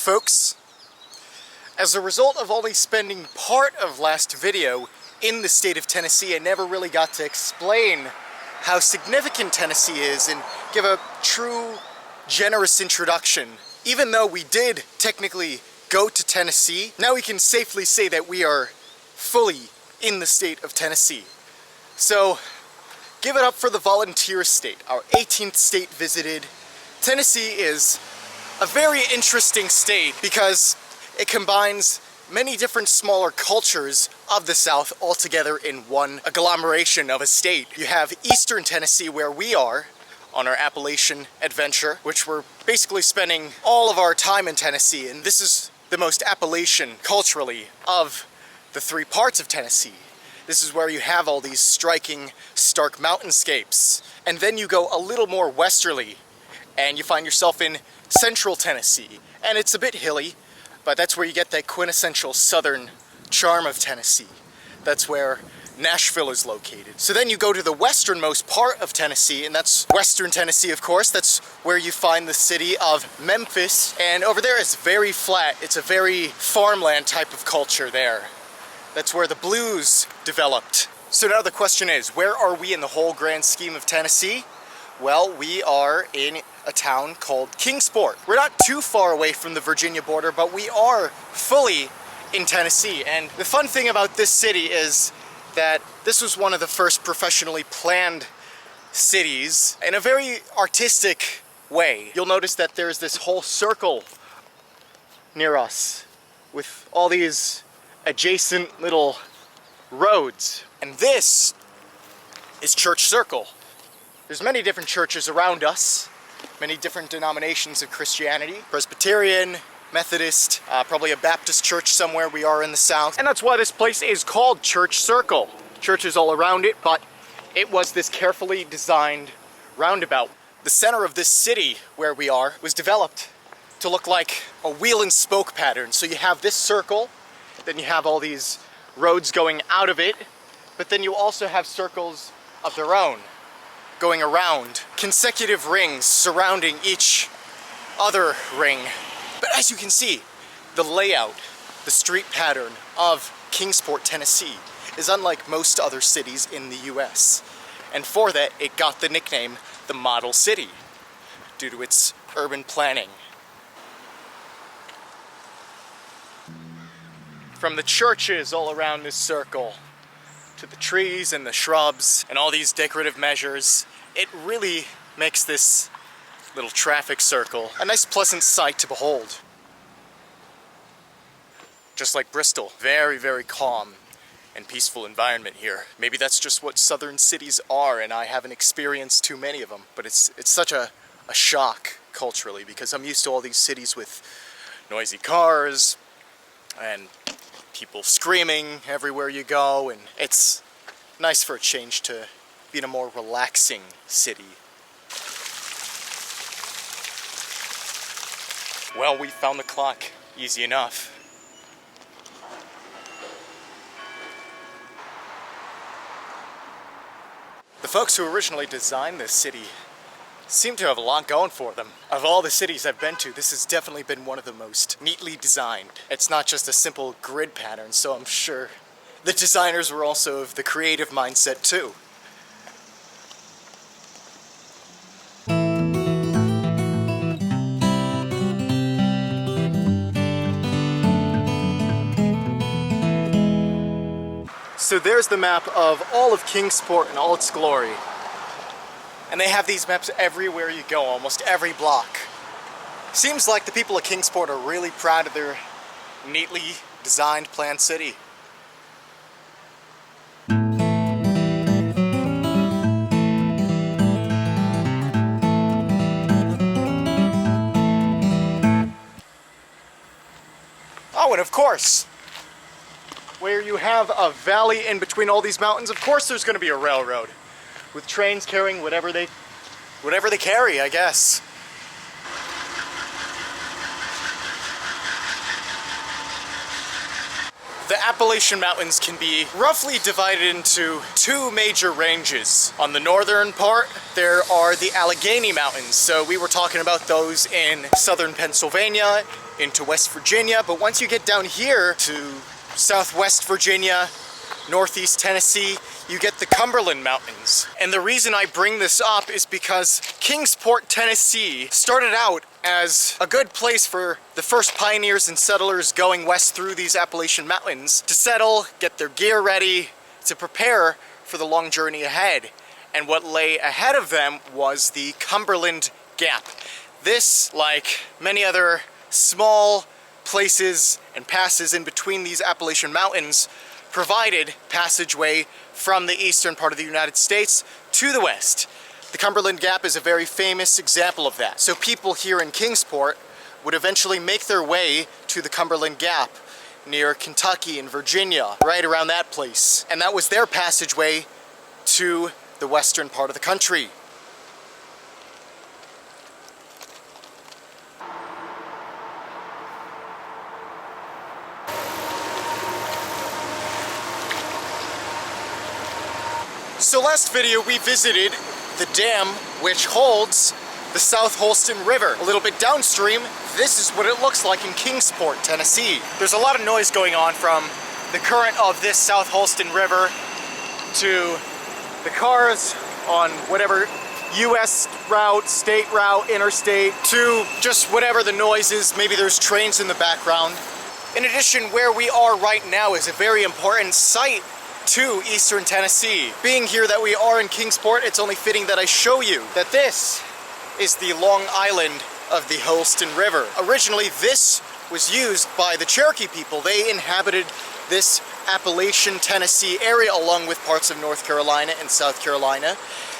folks. As a result of only spending part of last video in the state of Tennessee, I never really got to explain how significant Tennessee is and give a true, generous introduction. Even though we did technically go to Tennessee, now we can safely say that we are fully in the state of Tennessee. So, give it up for the volunteer state, our 18th state visited. Tennessee is a very interesting state because it combines many different smaller cultures of the South all together in one agglomeration of a state. You have eastern Tennessee, where we are on our Appalachian adventure, which we're basically spending all of our time in Tennessee, and this is the most Appalachian culturally of the three parts of Tennessee. This is where you have all these striking, stark mountainscapes. And then you go a little more westerly, and you find yourself in central Tennessee. And it's a bit hilly, but that's where you get that quintessential southern charm of Tennessee. That's where Nashville is located. So then you go to the westernmost part of Tennessee, and that's western Tennessee, of course. That's where you find the city of Memphis. And over there it's very flat. It's a very farmland type of culture there. That's where the blues developed. So now the question is, where are we in the whole grand scheme of Tennessee? Well, we are in a town called Kingsport. We're not too far away from the Virginia border, but we are fully in Tennessee. And the fun thing about this city is that this was one of the first professionally planned cities in a very artistic way. You'll notice that there's this whole circle near us with all these adjacent little roads. And this is Church Circle. There's many different churches around us, many different denominations of Christianity. Presbyterian, Methodist, probably a Baptist church somewhere. We are in the South. And that's why this place is called Church Circle. Churches all around it, but it was this carefully designed roundabout. The center of this city where we are was developed to look like a wheel and spoke pattern. So you have this circle, then you have all these roads going out of it, but then you also have circles of their own going around, consecutive rings surrounding each other ring. But as you can see, the layout, the street pattern of Kingsport, Tennessee is unlike most other cities in the US. And for that, it got the nickname the Model City due to its urban planning. From the churches all around this circle, to the trees and the shrubs and all these decorative measures, it really makes this little traffic circle a nice pleasant sight to behold. Just like Bristol, very, very calm and peaceful environment here. Maybe that's just what southern cities are, and I haven't experienced too many of them, but it's such a shock culturally, because I'm used to all these cities with noisy cars and people screaming everywhere you go, and it's nice for a change to be in a more relaxing city. Well, we found the clock. Easy enough. The folks who originally designed this city seem to have a lot going for them. Of all the cities I've been to, this has definitely been one of the most neatly designed. It's not just a simple grid pattern, so I'm sure the designers were also of the creative mindset too. So there's the map of all of Kingsport in all its glory. And they have these maps everywhere you go, almost every block. Seems like the people of Kingsport are really proud of their neatly designed, planned city. Oh, and of course, where you have a valley in between all these mountains, of course there's going to be a railroad with trains carrying whatever they carry, I guess. The Appalachian Mountains can be roughly divided into two major ranges. On the northern part, there are the Allegheny Mountains. So we were talking about those in southern Pennsylvania, into West Virginia. But once you get down here to southwest Virginia, northeast Tennessee, you get the Cumberland Mountains. And the reason I bring this up is because Kingsport, Tennessee started out as a good place for the first pioneers and settlers going west through these Appalachian Mountains to settle, get their gear ready, to prepare for the long journey ahead. And what lay ahead of them was the Cumberland Gap. This, like many other small places and passes in between these Appalachian Mountains, provided passageway from the eastern part of the United States to the west. The Cumberland Gap is a very famous example of that. So people here in Kingsport would eventually make their way to the Cumberland Gap near Kentucky and Virginia, right around that place. And that was their passageway to the western part of the country. So last video we visited the dam which holds the South Holston River. A little bit downstream, this is what it looks like in Kingsport, Tennessee. There's a lot of noise going on from the current of this South Holston River to the cars on whatever US route, state route, interstate, to just whatever the noise is. Maybe there's trains in the background. In addition, where we are right now is a very important site to eastern Tennessee. Being here that we are in Kingsport, it's only fitting that I show you that this is the Long Island of the Holston River. Originally, this was used by the Cherokee people. They inhabited this Appalachian Tennessee area along with parts of North Carolina and South Carolina.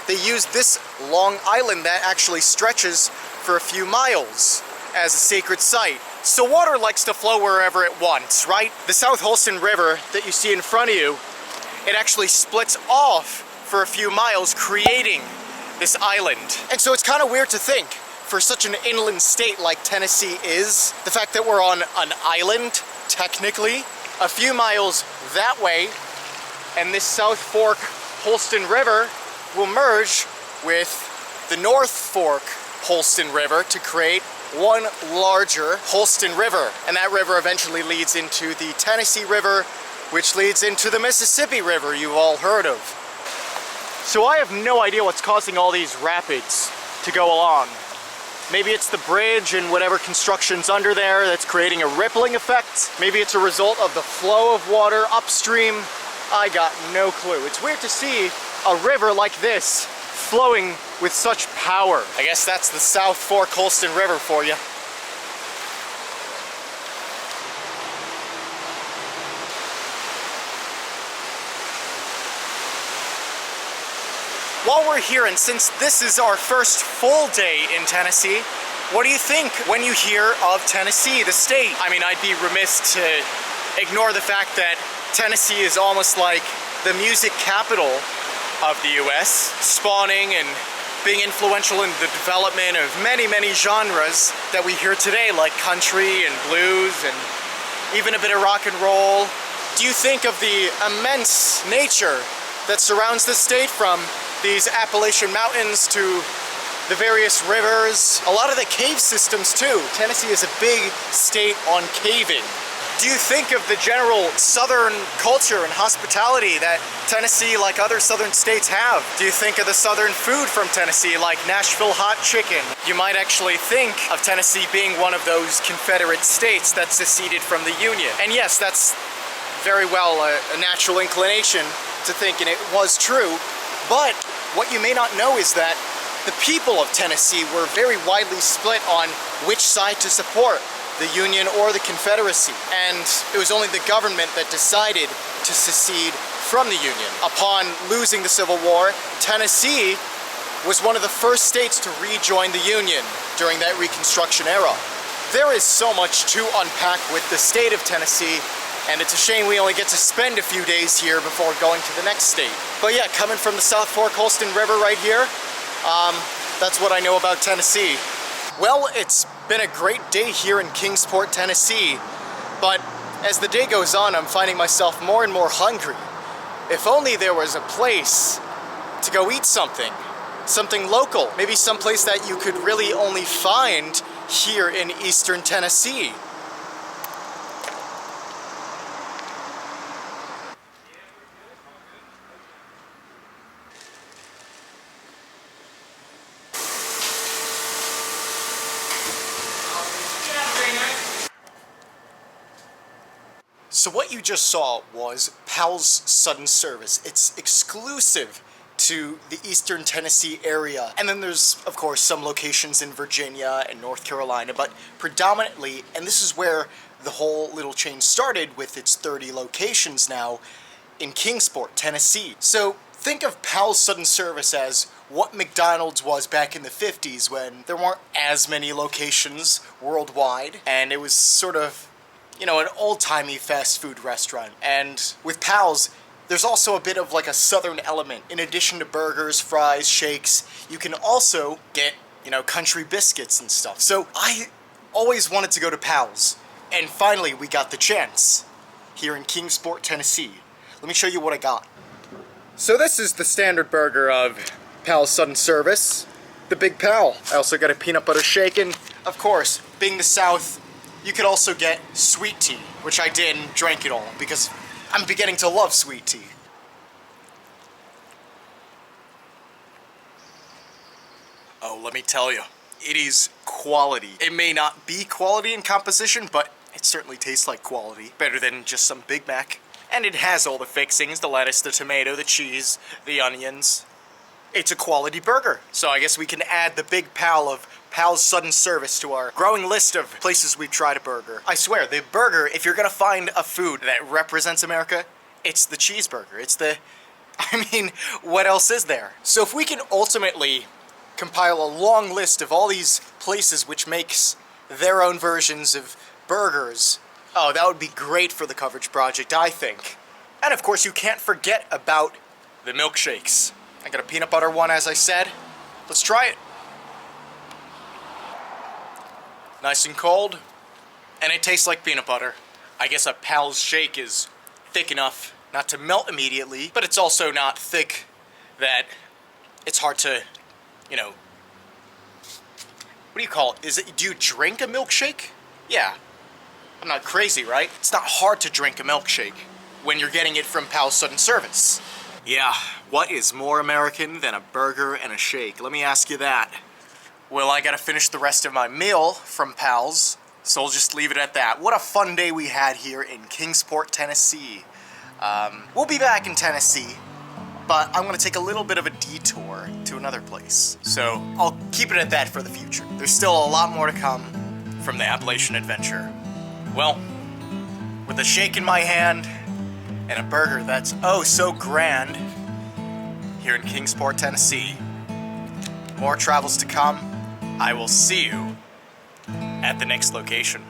They used this long island that actually stretches for a few miles as a sacred site. So water likes to flow wherever it wants, right? The South Holston River that you see in front of you, it actually splits off for a few miles, creating this island. And so it's kind of weird to think, for such an inland state like Tennessee is, the fact that we're on an island, technically, a few miles that way, and this South Fork Holston River will merge with the North Fork Holston River to create one larger Holston River. And that river eventually leads into the Tennessee River, which leads into the Mississippi River you've all heard of. So I have no idea what's causing all these rapids to go along. Maybe it's the bridge and whatever construction's under there that's creating a rippling effect. Maybe it's a result of the flow of water upstream. I got no clue. It's weird to see a river like this flowing with such power. I guess that's the South Fork Holston River for you. While we're here, and since this is our first full day in Tennessee, what do you think when you hear of Tennessee, the state? I mean, I'd be remiss to ignore the fact that Tennessee is almost like the music capital of the US, spawning and being influential in the development of many, many genres that we hear today, like country and blues and even a bit of rock and roll. Do you think of the immense nature that surrounds the state, from these Appalachian Mountains to the various rivers, a lot of the cave systems too? Tennessee is a big state on caving. Do you think of the general southern culture and hospitality that Tennessee, like other southern states, have? Do you think of the southern food from Tennessee, like Nashville hot chicken? You might actually think of Tennessee being one of those Confederate states that seceded from the Union. And yes, that's very well a natural inclination to think, and it was true. But what you may not know is that the people of Tennessee were very widely split on which side to support, the Union or the Confederacy. And it was only the government that decided to secede from the Union. Upon losing the Civil War, Tennessee was one of the first states to rejoin the Union during that Reconstruction era. There is so much to unpack with the state of Tennessee, and it's a shame we only get to spend a few days here before going to the next state. But yeah, coming from the South Fork Holston River right here, that's what I know about Tennessee. Well, it's been a great day here in Kingsport, Tennessee, but As the day goes on, I'm finding myself more and more hungry. If only there was a place to go eat something local, maybe someplace that you could really only find here in eastern Tennessee. So what you just saw was Powell's Sudden Service. It's exclusive to the eastern Tennessee area. And then there's, of course, some locations in Virginia and North Carolina, but predominantly, and this is where the whole little chain started with its 30 locations now, in Kingsport, Tennessee. So think of Powell's Sudden Service as what McDonald's was back in the 50s when there weren't as many locations worldwide, and it was sort of, you know, an old-timey fast food restaurant. And with Powell's, there's also a bit of like a southern element. In addition to burgers, fries, shakes, you can also get, you know, country biscuits and stuff. So I always wanted to go to Powell's, and finally we got the chance here in Kingsport, Tennessee. Let me show you what I got. So this is the standard burger of Powell's Sudden Service, the Big Powell. I also got a peanut butter shake, and of course, being the South, you could also get sweet tea, which I did and drank it all because I'm beginning to love sweet tea. Oh, let me tell you, it is quality. It may not be quality in composition, but it certainly tastes like quality. Better than just some Big Mac. And it has all the fixings, the lettuce, the tomato, the cheese, the onions. It's a quality burger. So I guess we can add the Big Powell of Powell's Sudden Service to our growing list of places we've tried a burger. I swear, the burger, if you're gonna find a food that represents America, it's the cheeseburger. It's the, I mean, what else is there? So if we can ultimately compile a long list of all these places which makes their own versions of burgers, oh, that would be great for the coverage project, I think. And of course, you can't forget about the milkshakes. I got a peanut butter one, as I said. Let's try it. Nice and cold, and it tastes like peanut butter. I guess a Powell's shake is thick enough not to melt immediately, but it's also not thick that it's hard to, you know, what do you call it? Do you drink a milkshake? Yeah. I'm not crazy, right? It's not hard to drink a milkshake when you're getting it from Powell's Sudden Service. Yeah, what is more American than a burger and a shake? Let me ask you that. Well, I gotta finish the rest of my meal from Powell's, so I'll just leave it at that. What a fun day we had here in Kingsport, Tennessee. We'll be back in Tennessee, but I'm gonna take a little bit of a detour to another place. So I'll keep it at that for the future. There's still a lot more to come from the Appalachian adventure. Well, with a shake in my hand and a burger that's oh so grand here in Kingsport, Tennessee, more travels to come. I will see you at the next location.